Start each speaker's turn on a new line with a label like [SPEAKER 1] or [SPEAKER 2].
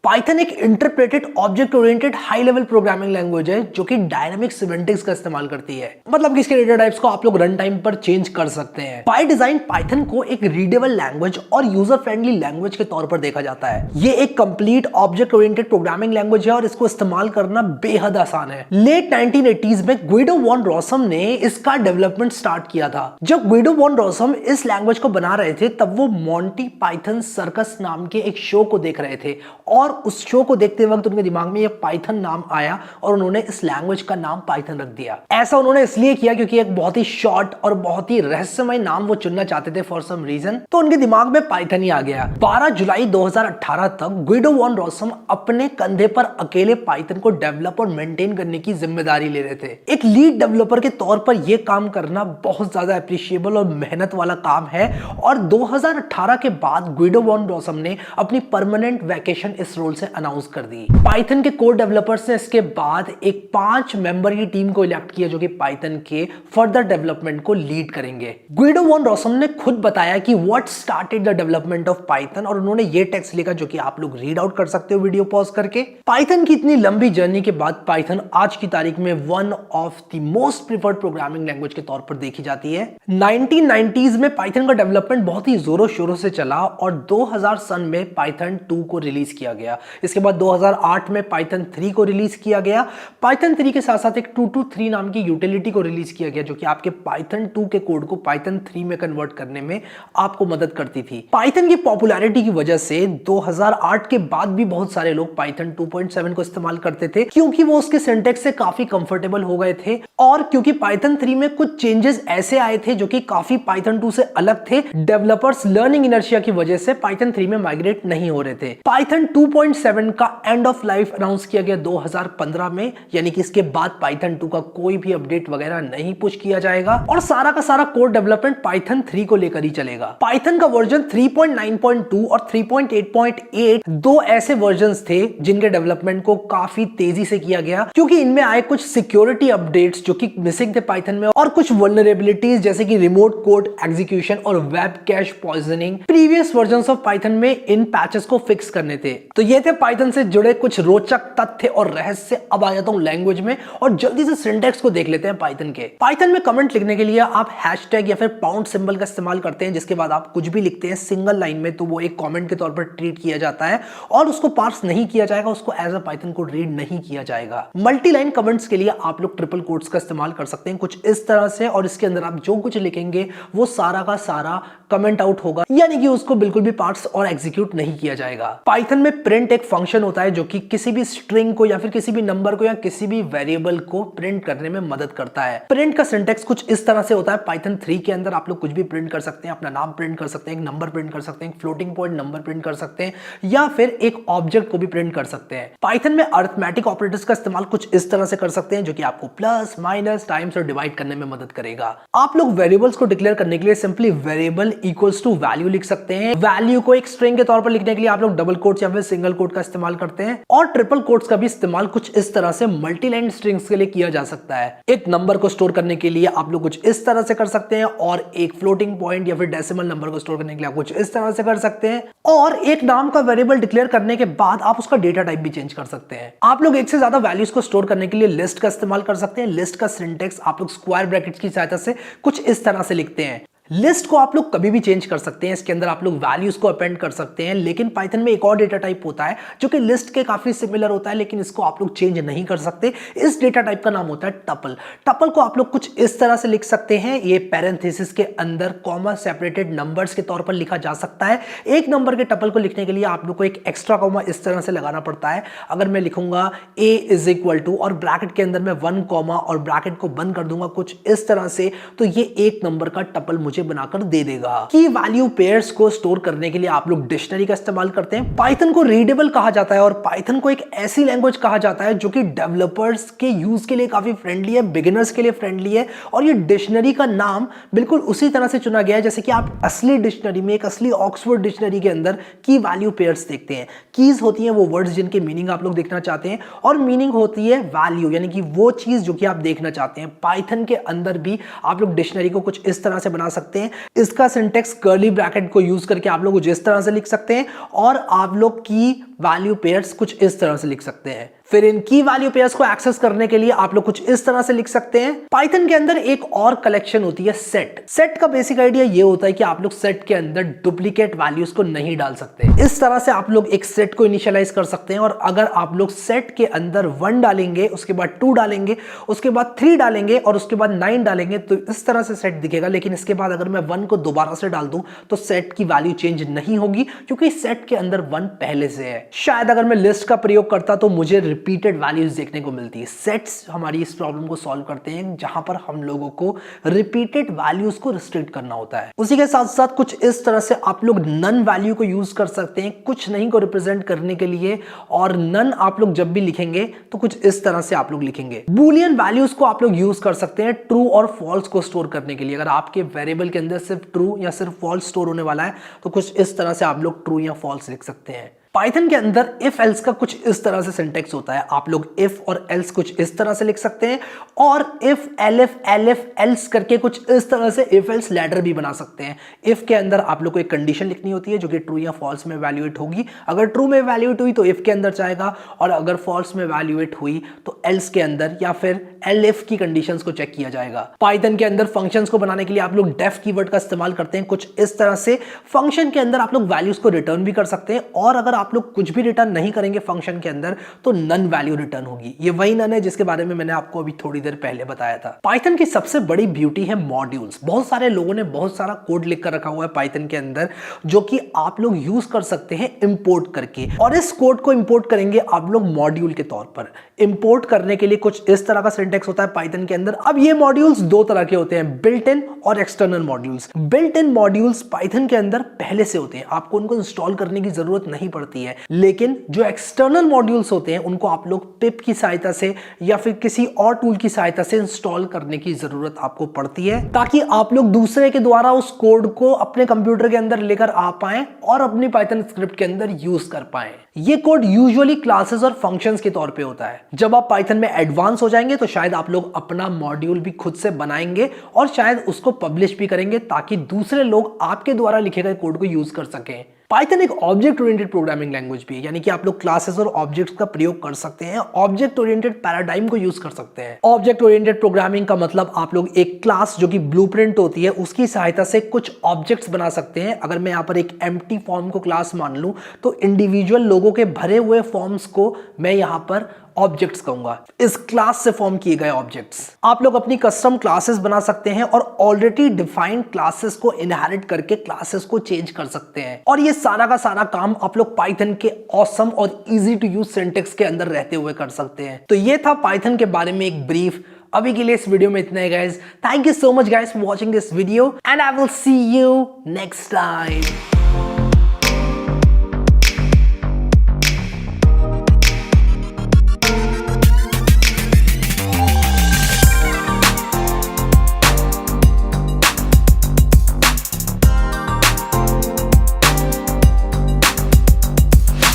[SPEAKER 1] Python एक interpreted object oriented high level programming language है जो कि डायनामिक सिमेंटिक्स का इस्तेमाल करती है। मतलब कि इसके डेटा टाइप्स को आप लोग रन टाइम पर चेंज कर सकते हैं। बाय डिजाइन पाइथन को एक रीडेबल लैंग्वेज और यूजर फ्रेंडली लैंग्वेज के तौर पर देखा जाता है। ये एक complete object oriented programming language है और इसको इस्तेमाल करना बेहद आसान है। लेट 1980s में गुइडो वॉन रॉसम ने इसका डेवलपमेंट स्टार्ट किया था। जब गुइडो वॉन रॉसम इस लैंग्वेज को बना रहे थे तब वो मॉन्टी पाइथन सर्कस नाम के एक शो को देख रहे थे और उस शो को देखते वक्त उनके दिमाग में ये पाइथन नाम आया और उन्होंने इस लैंग्वेज का नाम पाइथन रख दिया। ऐसा उन्होंने इसलिए किया क्योंकि एक बहुत ही शॉर्ट और बहुत ही रहस्यमय नाम वो चुनना चाहते थे फॉर सम रीजन, तो उनके दिमाग में पाइथन ही आ गया। 12 जुलाई 2018 तक गुइडो वॉन रॉसम अपने कंधे पर अकेले पाइथन को डेवलप और मेंटेन करने की जिम्मेदारी ले रहे थे। एक लीड डेवलपर के तौर पर यह काम करना बहुत ज्यादा अप्रिशिएबल और मेहनत वाला काम है और 2018 के बाद गुइडो वॉन रॉसम ने अपनी परमानेंट वैकेशन इस रोल से अनाउंस कर दी। पाइथन के कोर डेवलपर्स ने इसके बाद एक 5 मेंबर की टीम को इलेक्ट किया जो कि पाइथन के फर्दर डेवलपमेंट को लीड करेंगे। गुइडो वॉन रॉसम ने खुद बताया कि what started the development of Python और उन्होंने ये टेक्स्ट लिखा जो कि आप लोग रीड आउट कर सकते हो वीडियो पॉज करके। पाइथन की इतनी लंबी जर्नी के बाद पाइथन आज की तारीख में one of the most preferred programming language के तौर पर देखी जाती है। 1990s में पाइथन का डेवलपमेंट बहुत ही जोरों शोरों से चला और 2000 सन में पाइथन 2 को रिलीज किया गया। इसके बाद 2008 में पाइथन 3 को रिलीज किया गया। पाइथन 3 के साथ साथ एक 223 नाम की यूटिलिटी को रिलीज किया गया जो कि आपके पाइथन 2 के कोड को पाइथन 3 में कन्वर्ट करने में आपको मदद करती थी। पाइथन की पॉपुलैरिटी की वजह से 2008 के बाद भी बहुत सारे लोग पाइथन 2.7 को इस्तेमाल करते थे क्योंकि वो उसके सिंटैक्स से काफी कंफर्टेबल हो गए थे और क्योंकि पाइथन 3 में कुछ चेंजेस ऐसे आए थे जो कि काफी पाइथन 2 से अलग थे। डेवलपर्स लर्निंग इनर्शिया की वजह से पाइथन 3 में माइग्रेट नहीं हो रहे थे। पाइथन 2.7 का एंड ऑफ लाइफ अनाउंस किया गया 2015 में, यानी कि इसके बाद पाइथन 2 का कोई भी अपडेट वगैरह नहीं पुश किया जाएगा और सारा का सारा कोड डेवलपमेंट पाइथन 3 को लेकर ही चलेगा। पाइथन का वर्जन 3.9.2 और 3.8.8 दो ऐसे वर्जन्स थे जिनके डेवलपमेंट को काफी तेजी से किया गया क्योंकि इनमें आए कुछ सिक्योरिटी अपडेट्स जो कि मिसिंग थे पाइथन में और कुछ वल्नरेबिलिटीज जैसे कि रिमोट कोड एग्जीक्यूशन और web cash poisoning previous versions of Python में इन पैचेस को फिक्स करने थे। तो ये थे पाइथन से जुड़े कुछ रोचक तथ्य और रहस्य। अब आ जाता हूं लैंग्वेज में और जल्दी से सिंटैक्स को देख लेते हैं पाइथन के। पाइथन में कमेंट लिखने के लिए आप हैशटैग या फिर पाउंड सिंबल का इस्तेमाल करते हैं जिसके बाद आप कुछ भी लिखते हैं सिंगल लाइन में तो वो एक कमेंट के तौर पर ट्रीट किया जाता है और उसको पार्स नहीं किया जाएगा, उसको as a Python code read नहीं किया जाएगा। मल्टी लाइन कमेंट्स के लिए आप लोग ट्रिपल कोट्स का इस्तेमाल कर सकते हैं कुछ इस तरह से और इसके अंदर आप जो कुछ लिखेंगे वो सारा का सारा कमेंट आउट होगा, यानी कि उसको बिल्कुल भी पार्स और एग्जीक्यूट नहीं किया जाएगा। पाइथन में प्रिंट एक फंक्शन होता है जो कि किसी भी स्ट्रिंग को या फिर किसी भी नंबर को या किसी भी वेरिएबल को प्रिंट करने में मदद करता है। प्रिंट का सिंटैक्स कुछ इस तरह से होता है। पाइथन 3 के अंदर आप लोग कुछ भी प्रिंट कर सकते हैं, अपना नाम प्रिंट कर सकते हैं, एक नंबर प्रिंट कर सकते हैं, फ्लोटिंग पॉइंट नंबर प्रिंट कर सकते हैं या फिर एक ऑब्जेक्ट को भी प्रिंट कर सकते हैं। पाइथन में अरिथमेटिक ऑपरेटर्स का इस्तेमाल कुछ इस तरह से कर सकते हैं जो कि आपको प्लस माइनस टाइम्स और डिवाइड करने में मदद करेगा। आप लोग वेरिएबल्स को डिक्लेयर करने के लिए simply variable equals to value लिख सकते हैं। वैल्यू को एक स्ट्रिंग के तौर पर लिखने के लिए आप लोग डबल कोट्स या फिर सिंगल कोट का इस्तेमाल करते हैं और ट्रिपल कोट्स का भी इस्तेमाल कुछ इस तरह से मल्टी लाइन स्ट्रिंग्स के लिए किया जा सकता है। एक नंबर को स्टोर करने के लिए आप लोग कुछ इस तरह से कर सकते हैं और एक फ्लोटिंग पॉइंट या फिर डेसिमल नंबर को स्टोर करने के लिए आप कुछ इस तरह से कर सकते हैं और एक नाम का वेरिएबल डिक्लेयर करने के बाद आप उसका डेटा टाइप भी चेंज कर सकते हैं। आप लोग एक से ज्यादा वैल्यूज को स्टोर करने के लिए लिस्ट का इस्तेमाल कर सकते हैं। लिस्ट का सिंटैक्स आप लोग स्क्वायर ब्रैकेट्स की सहायता से कुछ इस तरह से लिखते हैं। लिस्ट को आप लोग कभी भी चेंज कर सकते हैं, इसके अंदर आप लोग वैल्यूज को अपेंड कर सकते हैं, लेकिन पाइथन में एक और डेटा टाइप होता है जो कि लिस्ट के काफी सिमिलर होता है लेकिन इसको आप लोग चेंज नहीं कर सकते। इस डेटा टाइप का नाम होता है टपल। टपल को आप लोग कुछ इस तरह से लिख सकते हैं, ये पैरेंथेसिस के अंदर कॉमा सेपरेटेड नंबर्स के तौर पर लिखा जा सकता है। एक नंबर के टपल को लिखने के लिए आप लोग को एक एक्स्ट्रा कॉमा इस तरह से लगाना पड़ता है। अगर मैं लिखूंगा a इज इक्वल टू और ब्रैकेट के अंदर मैं 1 कॉमा और ब्रैकेट को बंद कर दूंगा कुछ इस तरह से, तो ये एक नंबर का टपल मुझे बनाकर दे देगा। की वैल्यू पेयर्स को स्टोर करने के लिए आप लोग डिक्शनरी का इस्तेमाल करते हैं। पाइथन को रीडेबल कहा जाता है और पाइथन को एक ऐसी लैंग्वेज कहा जाता है जो कि डेवलपर्स के यूज के लिए काफी फ्रेंडली है, बिगिनर्स के लिए फ्रेंडली है और ये डिक्शनरी का नाम बिल्कुल उसी तरह से चुना गया है जैसे कि आप असली डिक्शनरी में, एक असली ऑक्सफोर्ड डिक्शनरी के अंदर की वैल्यू पेयर्स देखते हैं। कीज होती हैं वो वर्ड्स जिनके मीनिंग आप लोग देखना चाहते हैं और मीनिंग होती है वैल्यू, यानी कि वो चीज जो कि आप देखना चाहते हैं। पाइथन के अंदर भी आप लोग डिक्शनरी को कुछ इस तरह से बना सकते सकते हैं। इसका सिंटेक्स कर्ली ब्रैकेट को यूज करके आप लोग जिस तरह से लिख सकते हैं और आप लोग की वैल्यू पेयर्स कुछ इस तरह से लिख सकते हैं। फिर इन की वैल्यू पेयर्स को एक्सेस करने के लिए आप लोग कुछ इस तरह से लिख सकते हैं। पाइथन के अंदर एक और कलेक्शन होती है सेट। सेट का बेसिक आइडिया ये होता है कि आप लोग सेट के अंदर डुप्लीकेट वैल्यूज को नहीं डाल सकते। इस तरह से आप लोग एक सेट को इनिशियलाइज कर सकते हैं और अगर आप लोग सेट के अंदर 1 डालेंगे, उसके बाद 2 डालेंगे, उसके बाद 3 डालेंगे और उसके बाद 9 डालेंगे तो इस तरह से सेट दिखेगा। लेकिन इसके बाद अगर मैं 1 को दोबारा से डाल दूं तो सेट की वैल्यू चेंज नहीं होगी क्योंकि सेट के अंदर 1 पहले से है। शायद अगर मैं लिस्ट का प्रयोग करता तो मुझे रिपीटेड वैल्यूज देखने को मिलती है। सेट्स हमारी इस प्रॉब्लम को सॉल्व करते हैं जहां पर हम लोगों को रिपीटेड वैल्यूज को रिस्ट्रिक्ट करना होता है। उसी के साथ साथ कुछ इस तरह से आप लोग नन वैल्यू को यूज कर सकते हैं कुछ नहीं को रिप्रेजेंट करने के लिए, और नन आप लोग जब भी लिखेंगे तो कुछ इस तरह से आप लोग लिखेंगे। बूलियन वैल्यूज को आप लोग यूज कर सकते हैं ट्रू और फॉल्स को स्टोर करने के लिए। अगर आपके वेरिएबल के अंदर सिर्फ ट्रू या सिर्फ फॉल्स स्टोर होने वाला है तो कुछ इस तरह से आप लोग ट्रू या फॉल्स लिख सकते हैं। पाइथन के अंदर इफ एल्स का कुछ इस तरह से सिंटेक्स होता है। आप लोग इफ और एल्स कुछ इस तरह से लिख सकते हैं और इफ एलिफ एलिफ एल्स करके कुछ इस तरह से इफ एल्स लैडर भी बना सकते हैं। इफ के अंदर आप लोग को एक कंडीशन लिखनी होती है जो कि ट्रू या फॉल्स में वैल्यूएट होगी। अगर ट्रू में वैल्यूएट हुई तो इफ के अंदर जाएगा और अगर फॉल्स में वैल्यूएट हुई तो एल्स के अंदर या फिर एलिफ की कंडीशंस को चेक किया जाएगा। पाइथन के अंदर फंक्शंस को बनाने के लिए आप लोग डेफ कीवर्ड का इस्तेमाल करते हैं कुछ इस तरह से। फंक्शन के अंदर आप लोग वैल्यूज को रिटर्न भी कर सकते हैं और अगर आप लोग कुछ भी रिटर्न नहीं करेंगे फंक्शन के अंदर तो नन वैल्यू रिटर्न होगी। ये वही नन है जिसके बारे में मैंने आपको अभी थोड़ी देर पहले बताया था। पाइथन की सबसे बड़ी ब्यूटी है मॉड्यूल्स। बहुत सारे लोगों ने बहुत सारा कोड लिख कर रखा हुआ है पाइथन के अंदर जो कि आप लोग यूज कर सकते हैं इंपोर्ट करके, और इस कोड को इंपोर्ट करेंगे आप लोग मॉड्यूल के तौर पर। इंपोर्ट करने के लिए कुछ इस तरह का सिंटेक्स होता है पाइथन के अंदर। अब ये मॉड्यूल्स दो तरह के होते हैं, बिल्ट इन और external modules. Built in modules Python के अंदर पहले से होते हैं, आपको उनको इंस्टॉल करने की जरूरत नहीं पड़ती है। लेकिन जो एक्सटर्नल मॉड्यूल्स होते हैं उनको आप लोग पिप की सहायता से या फिर किसी और टूल की सहायता से इंस्टॉल करने की जरूरत आपको पड़ती है ताकि आप लोग दूसरे के द्वारा उस कोड को अपने कंप्यूटर के अंदर लेकर आ पाएं और अपनी पाइथन स्क्रिप्ट के अंदर यूज कर पाएं। ये कोड यूजुअली क्लासेस और फंक्शंस के तौर पे होता है। जब आप पाइथन में एडवांस हो जाएंगे तो शायद आप लोग अपना मॉड्यूल भी खुद से बनाएंगे और शायद उसको पब्लिश भी करेंगे ताकि दूसरे लोग आपके द्वारा लिखे गए कोड को यूज कर सकें। पाइथन एक ऑब्जेक्ट ओरिएंटेड प्रोग्रामिंग लैंग्वेज भी है, यानी कि आप लोग क्लासेस और ऑब्जेक्ट्स का प्रयोग कर सकते हैं, ऑब्जेक्ट ओरिएंटेड पैराडाइम को यूज कर सकते हैं। ऑब्जेक्ट ओरिएंटेड प्रोग्रामिंग का मतलब आप लोग एक क्लास जो कि ब्लूप्रिंट होती है उसकी सहायता से कुछ ऑब्जेक्ट्स बना सकते हैं। अगर मैं यहाँ पर एक एम्प्टी फॉर्म को क्लास मान लूं तो इंडिविजुअल लोगों के भरे हुए फॉर्म्स को मैं यहाँ पर ऑब्जेक्ट्स कहूंगा, इस क्लास से फॉर्म किए गए ऑब्जेक्ट्स। आप लोग अपनी कस्टम क्लासेस बना सकते हैं और ऑलरेडी डिफाइंड क्लासेस को इनहेरिट करके क्लासेस को चेंज कर सकते हैं, और ये सारा का सारा काम आप लोग पाइथन के ऑसम और इजी टू यूज सिंटेक्स के अंदर रहते हुए कर सकते हैं। तो ये था पाइथन के बारे में एक ब्रीफ। अभी के लिए इस वीडियो में इतना है guys. Thank you so much guys for watching this video and I will see you next time.